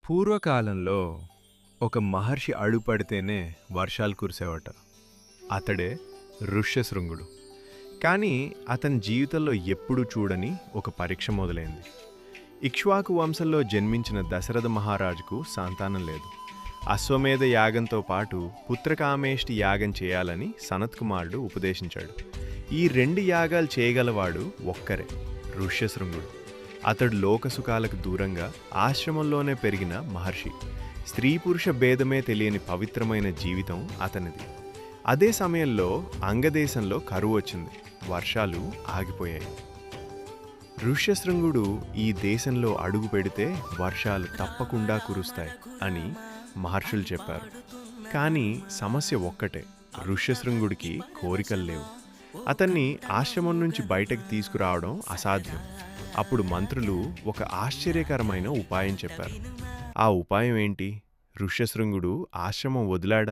పూర్వకాలంలో ఒక మహర్షి అడుపడితేనే వర్షాలు కురిసేవట. అతడే ఋష్యశృంగుడు. కానీ అతని జీవితంలో ఎప్పుడూ చూడని ఒక పరీక్ష మొదలైంది. ఇక్ష్వాకు వంశంలో జన్మించిన దశరథ మహారాజుకు సంతానం లేదు. అశ్వమేధ యాగంతో పాటు పుత్రకామేష్టి యాగం చేయాలని సనత్కుమారుడు ఉపదేశించాడు. ఈ 2 యాగాలు చేయగలవాడు ఒక్కరే, ఋష్యశృంగుడు. అతడు లోకసుఖాలకు దూరంగా ఆశ్రమంలోనే పెరిగిన మహర్షి. స్త్రీ పురుష భేదమే తెలియని పవిత్రమైన జీవితం అతనిది. అదే సమయంలో అంగదేశంలో కరువు వచ్చింది. వర్షాలు ఆగిపోయాయి. ఋష్యశృంగుడు ఈ దేశంలో అడుగు పెడితే వర్షాలు తప్పకుండా కురుస్తాయి అని మహర్షులు చెప్పారు. కానీ సమస్య ఒక్కటే, ఋష్యశృంగుడికి కోరికలు లేవు. అతన్ని ఆశ్రమం నుంచి బయటకు తీసుకురావడం అసాధ్యం. అప్పుడు మంత్రులు ఒక ఆశ్చర్యకరమైన ఉపాయం చెప్పారు. ఆ ఉపాయం ఏంటి? ఋష్యశృంగుడు ఆశ్రమం వదిలాడా